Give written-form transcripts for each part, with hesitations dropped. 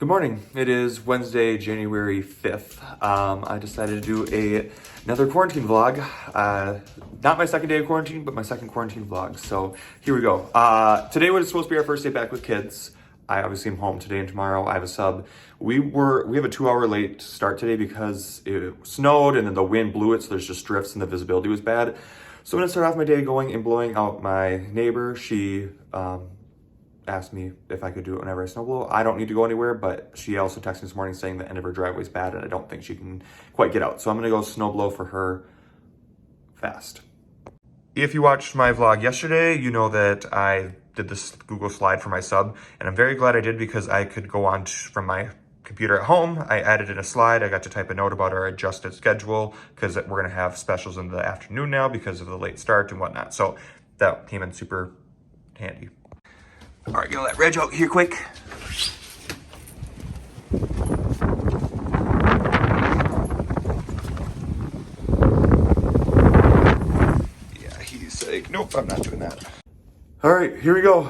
Good morning. It is Wednesday, January 5th. I decided to do another quarantine vlog. Not my second day of quarantine, but my second quarantine vlog. So here we go. Today was supposed to be our first day back with kids. I obviously am home today and tomorrow. I have a sub. We have a 2-hour late start today because it snowed and then the wind blew it, so there's just drifts and the visibility was bad. So I'm gonna start off my day going and blowing out my neighbor. She asked me if I could do it whenever I snowblow. I don't need to go anywhere, but she also texted me this morning saying the end of her driveway is bad and I don't think she can quite get out. So I'm gonna go snowblow for her fast. If you watched my vlog yesterday, you know that I did this Google slide for my sub, and I'm very glad I did because I could go on from my computer at home. I added in a slide. I got to type a note about our adjusted schedule because we're gonna have specials in the afternoon now because of the late start and whatnot. So that came in super handy. All right, gonna let Reg out here quick. Yeah, he's like, nope, I'm not doing that. All right, here we go.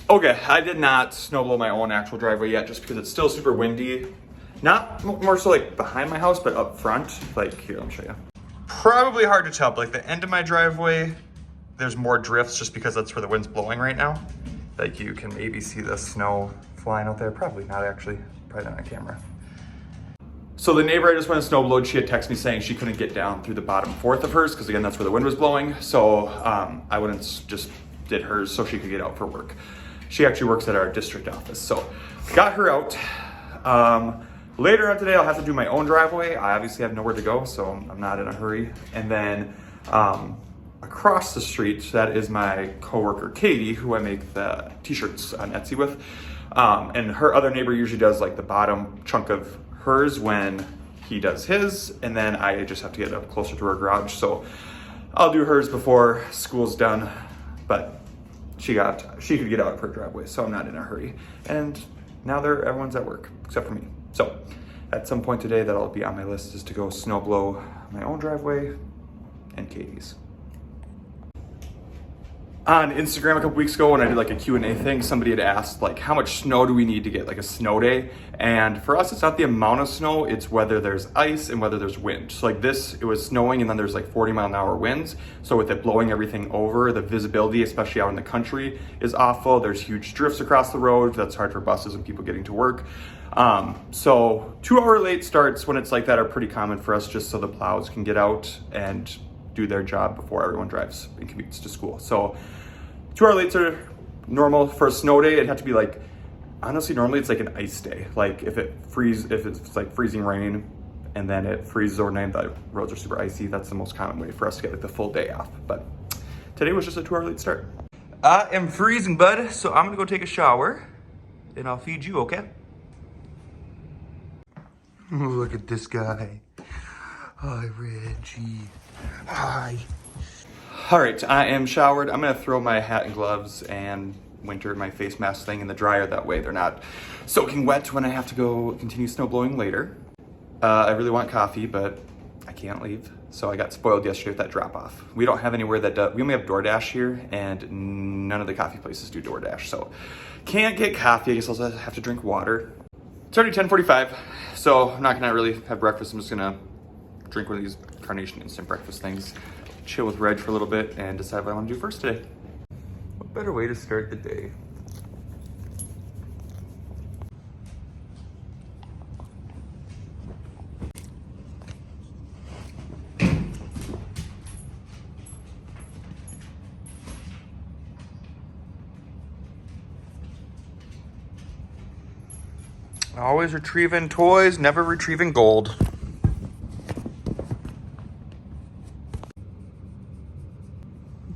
Okay, I did not snowblow my own actual driveway yet just because it's still super windy. Not more so like behind my house, but up front. Like here, let me show you. Probably hard to tell, but like the end of my driveway, there's more drifts just because that's where the wind's blowing right now. Like you can maybe see the snow flying out there. Probably not actually, probably not on camera. So the neighbor I just went and snowblowed, she had texted me saying she couldn't get down through the bottom fourth of hers because again, that's where the wind was blowing. So I went and just did hers so she could get out for work. She actually works at our district office, so got her out. Later on today, I'll have to do my own driveway. I obviously have nowhere to go, so I'm not in a hurry. And then across the street, that is my coworker, Katie, who I make the t-shirts on Etsy with. And her other neighbor usually does like the bottom chunk of hers when he does his, and then I just have to get up closer to her garage. So I'll do hers before school's done, but she could get out of her driveway, so I'm not in a hurry. And now everyone's at work, except for me. So at some point today, that'll be on my list is to go snow blow my own driveway and Katie's. On Instagram a couple weeks ago when I did like a Q&A thing, somebody had asked like, how much snow do we need to get like a snow day? And for us, it's not the amount of snow, it's whether there's ice and whether there's wind. So like this, it was snowing and then there's like 40-mile-an-hour winds. So with it blowing everything over, the visibility, especially out in the country, is awful. There's huge drifts across the road. That's hard for buses and people getting to work. So 2-hour late starts when it's like that are pretty common for us just so the plows can get out and do their job before everyone drives and commutes to school. So 2-hour lates are normal for a snow day. It'd have to be like, honestly, normally it's like an ice day. Like if it's like freezing rain and then it freezes overnight, the roads are super icy. That's the most common way for us to get like the full day off. But today was just a 2-hour late start. I am freezing, bud. So I'm gonna go take a shower and I'll feed you, okay? Look at this guy. Hi, Reggie. Hi. All right, I am showered. I'm gonna throw my hat and gloves and my face mask thing in the dryer. That way they're not soaking wet when I have to go continue snow blowing later. I really want coffee, but I can't leave. So I got spoiled yesterday with that drop off. We don't have anywhere that does, we only have DoorDash here and none of the coffee places do DoorDash. So can't get coffee, I guess I'll have to drink water. It's already 10:45, so I'm not gonna really have breakfast. I'm just gonna drink one of these Carnation instant breakfast things, chill with Reg for a little bit, and decide what I want to do first today. What better way to start the day? Always retrieving toys, never retrieving gold.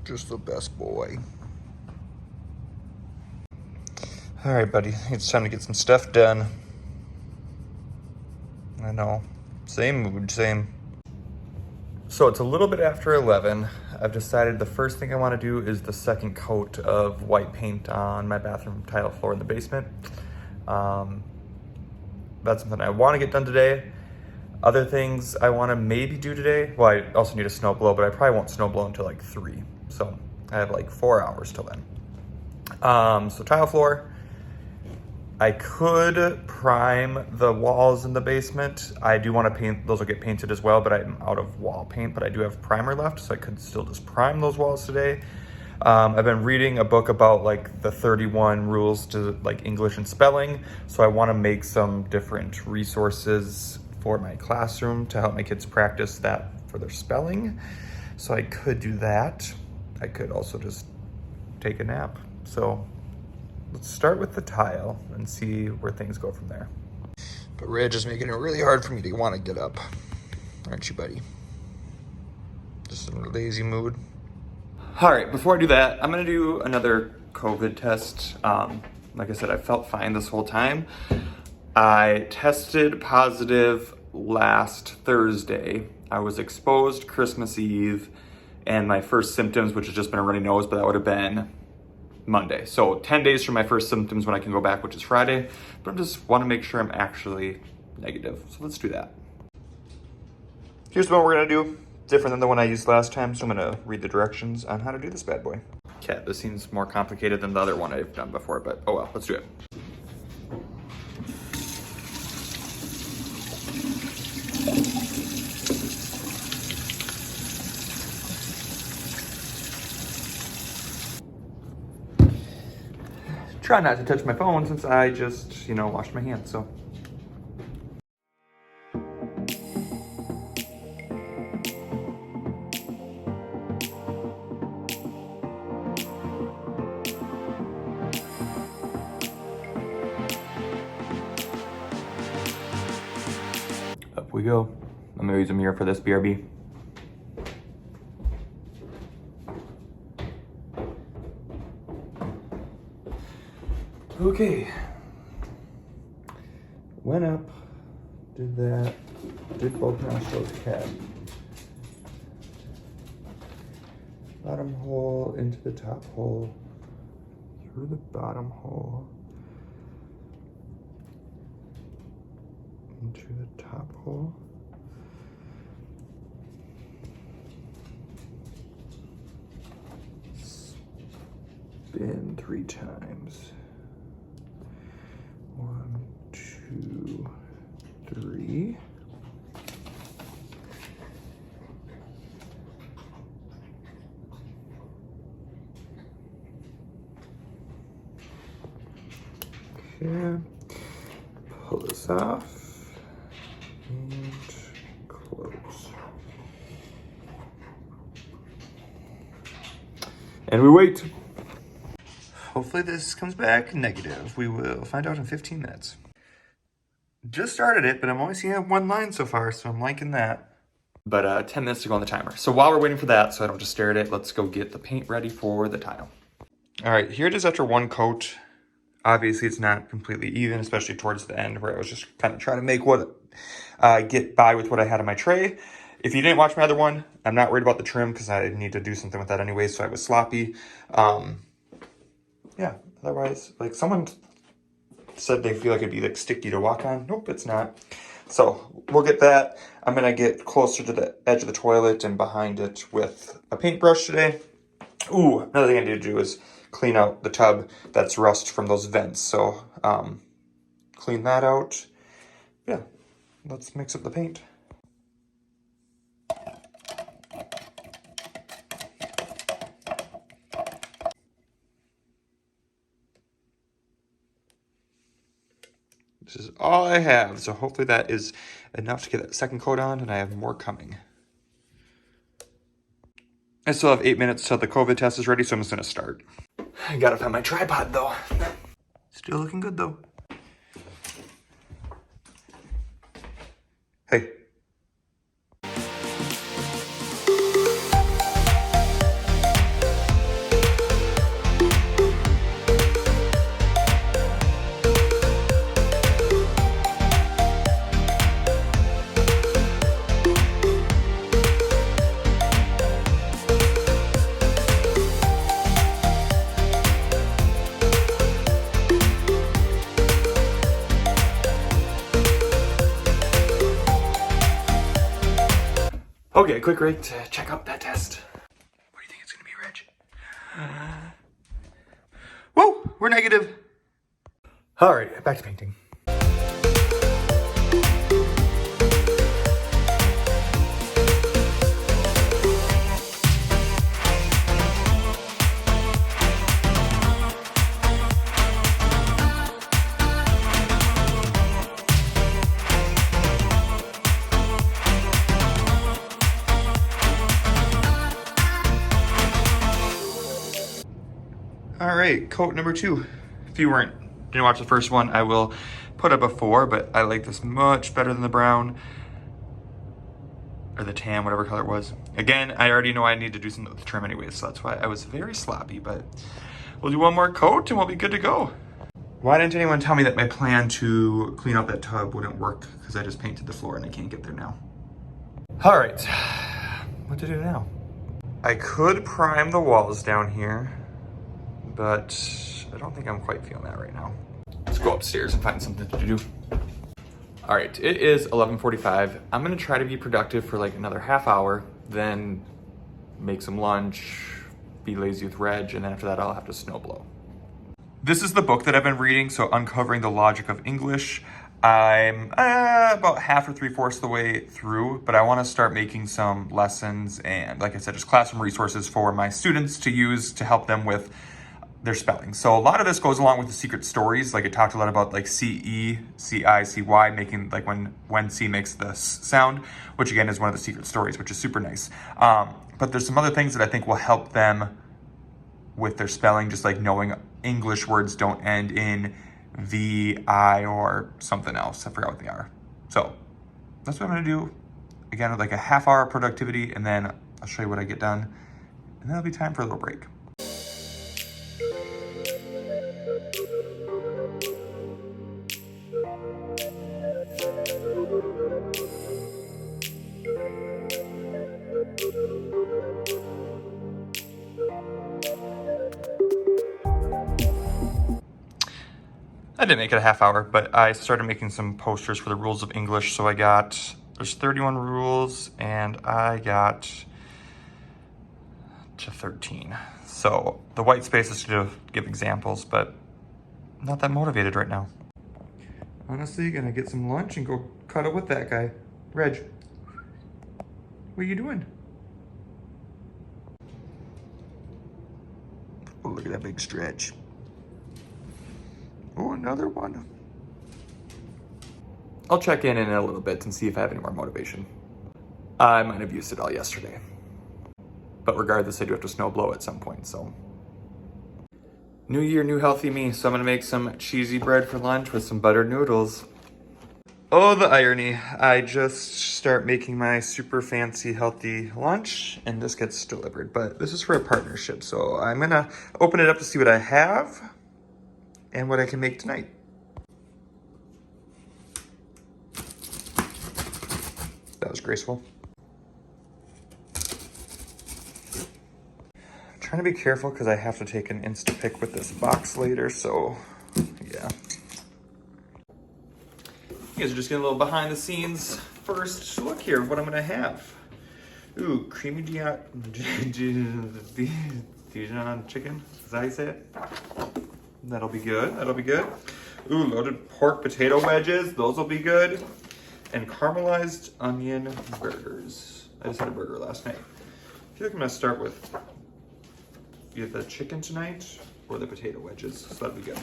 Just the best boy. All right, buddy, it's time to get some stuff done. I know, same mood, same. So it's a little bit after 11. I've decided the first thing I want to do is the second coat of white paint on my bathroom tile floor in the basement. That's something I want to get done today. Other things I want to maybe do today. Well, I also need a snow blow, but I probably won't snow blow until like 3. So I have like 4 hours till then. So tile floor. I could prime the walls in the basement. I do want to paint, those will get painted as well, but I'm out of wall paint, but I do have primer left, so I could still just prime those walls today. I've been reading a book about like the 31 rules to like English and spelling, so I want to make some different resources for my classroom to help my kids practice that for their spelling. So I could do that. I could also just take a nap. So let's start with the tile and see where things go from there. But Ridge is making it really hard for me to want to get up. Aren't you, buddy? Just in a lazy mood. All right, before I do that, I'm gonna do another COVID test. Like I said, I felt fine this whole time. I tested positive last Thursday. I was exposed Christmas Eve, and my first symptoms, which has just been a runny nose, but that would have been Monday. So 10 days from my first symptoms when I can go back, which is Friday. But I just want to make sure I'm actually negative. So let's do that. Here's the one we're gonna do. Different than the one I used last time, so I'm gonna read the directions on how to do this bad boy. Okay, this seems more complicated than the other one I've done before, but oh well, let's do it. Try not to touch my phone since I just, washed my hands, so. Up we go. I'm gonna use a mirror for this BRB. Okay. Went up, did that, did both nostrils, cap. Bottom hole into the top hole, through the bottom hole, into the top hole. Spin 3 times. 1, 2, 3. Okay, pull this off and close. And we wait. Hopefully this comes back negative. We will find out in 15 minutes. Just started it, but I'm only seeing 1 line so far, so I'm liking that. But 10 minutes to go on the timer. So while we're waiting for that, so I don't just stare at it, let's go get the paint ready for the tile. All right, here it is after 1 coat. Obviously it's not completely even, especially towards the end where I was just kind of trying to make get by with what I had on my tray. If you didn't watch my other one, I'm not worried about the trim because I need to do something with that anyway, so I was sloppy. Yeah, otherwise, like someone said they feel like it'd be like sticky to walk on. Nope, it's not. So we'll get that. I'm gonna get closer to the edge of the toilet and behind it with a paintbrush today. Ooh, another thing I need to do is clean out the tub that's rust from those vents. So clean that out. Yeah, let's mix up the paint. This is all I have, so hopefully that is enough to get that second coat on, and I have more coming. I still have 8 minutes till the COVID test is ready, so I'm just gonna start. I gotta find my tripod though. Still looking good though. Hey. Okay, quick break to check out that test. What do you think it's gonna be, Reg? Whoa, we're negative. All right, back to painting. All right, coat number 2. If you didn't watch the first one, I will put up a 4, but I like this much better than the brown or the tan, whatever color it was. Again, I already know I need to do something with the trim anyways, so that's why I was very sloppy, but we'll do one more coat and we'll be good to go. Why didn't anyone tell me that my plan to clean out that tub wouldn't work? Because I just painted the floor and I can't get there now. All right, what to do now? I could prime the walls down here, but I don't think I'm quite feeling that right now. Let's go upstairs and find something to do. All right, it is 11:45. I'm gonna try to be productive for like another half hour, then make some lunch, be lazy with Reg, and then after that I'll have to snow blow. This is the book that I've been reading, so Uncovering the Logic of English. I'm about half or 3/4 of the way through, but I want to start making some lessons and, like I said, just classroom resources for my students to use to help them with their spelling. So a lot of this goes along with the secret stories. Like it talked a lot about like C-E, C-I, C-Y, making like when C makes the sound, which again is one of the secret stories, which is super nice. But there's some other things that I think will help them with their spelling, just like knowing English words don't end in V, I, or something else. I forgot what they are. So that's what I'm gonna do. Again, like a half hour productivity, and then I'll show you what I get done. And then it'll be time for a little break. I didn't make it a half hour, but I started making some posters for the rules of English. So there's 31 rules and I got to 13. So the white space is to give examples, but not that motivated right now. Honestly, gonna get some lunch and go cuddle with that guy. Reg, what are you doing? Oh, look at that big stretch. Oh, another one. I'll check in a little bit and see if I have any more motivation. I might have used it all yesterday. But regardless, I do have to snow blow at some point, so. New year, new healthy me. So I'm gonna make some cheesy bread for lunch with some buttered noodles. Oh, the irony. I just start making my super fancy healthy lunch and this gets delivered. But this is for a partnership, so I'm gonna open it up to see what I have and what I can make tonight. That was graceful. I'm trying to be careful because I have to take an Instapic with this box later, so yeah. You guys are just getting a little behind the scenes. First, look here, what I'm gonna have. Ooh, creamy Dijon chicken, is that how you say it? That'll be good, that'll be good. Ooh, loaded pork potato wedges, those will be good. And caramelized onion burgers. I just had a burger last night. I feel like I'm gonna start with either the chicken tonight or the potato wedges, so that'll be good.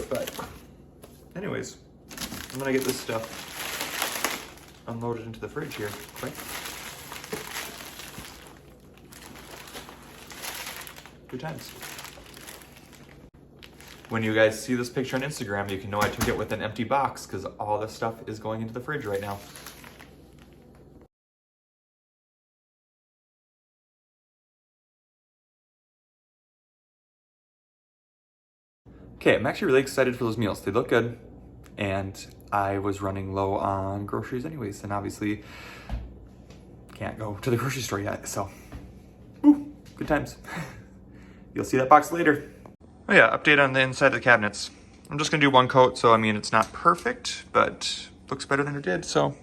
But anyways, I'm gonna get this stuff unloaded into the fridge here quick. Good times. When you guys see this picture on Instagram, you can know I took it with an empty box because all this stuff is going into the fridge right now. Okay, I'm actually really excited for those meals. They look good. And I was running low on groceries anyways, and obviously can't go to the grocery store yet, so woo, good times. You'll see that box later. Oh yeah, update on the inside of the cabinets. I'm just gonna do one coat, so I mean, it's not perfect, but looks better than it did, so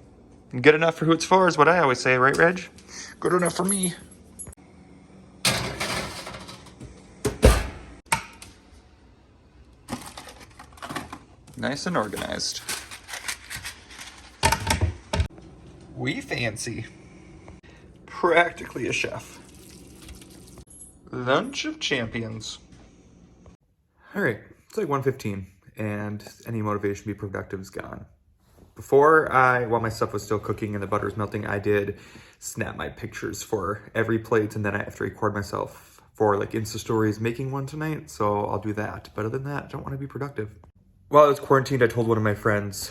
Good enough for Hoots 4 is what I always say, right, Reg? Good enough for me. Nice and organized. We fancy. Practically a chef. Lunch of champions. All right, it's like 1:15 and any motivation to be productive is gone. While my stuff was still cooking and the butter was melting, I did snap my pictures for every plate, and then I have to record myself for like Insta stories making one tonight, so I'll do that. But other than that, I don't want to be productive. While I was quarantined, I told one of my friends,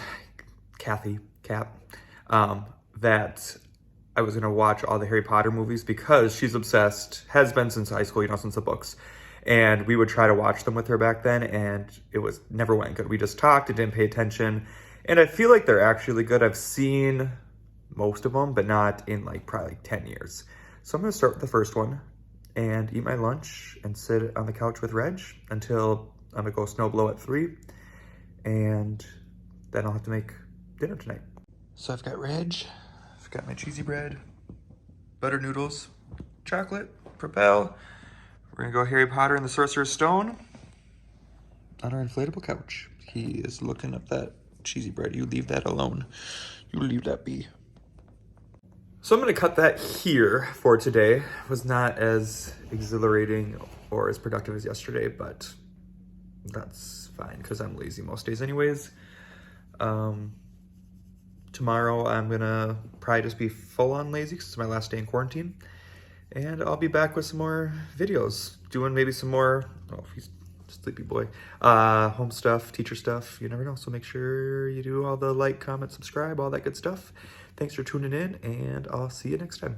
Kathy, that I was gonna watch all the Harry Potter movies because she's obsessed, has been since high school, since the books. And we would try to watch them with her back then, and it never went good. We just talked and didn't pay attention. And I feel like they're actually good. I've seen most of them, but not in probably 10 years. So I'm gonna start with the first one and eat my lunch and sit on the couch with Reg until I'm gonna go snow blow at 3. And then I'll have to make dinner tonight. So I've got Reg, I've got my cheesy bread, butter noodles, chocolate, Propel. We're gonna go Harry Potter and the Sorcerer's Stone on our inflatable couch. He is looking up that cheesy bread. You leave that alone. You leave that be. So I'm gonna cut that here for today. It was not as exhilarating or as productive as yesterday, but that's fine because I'm lazy most days anyways. Tomorrow I'm gonna probably just be full on lazy because it's my last day in quarantine. And I'll be back with some more videos, doing maybe some more, he's a sleepy boy, home stuff, teacher stuff, you never know. So make sure you do all the like, comment, subscribe, all that good stuff. Thanks for tuning in, and I'll see you next time.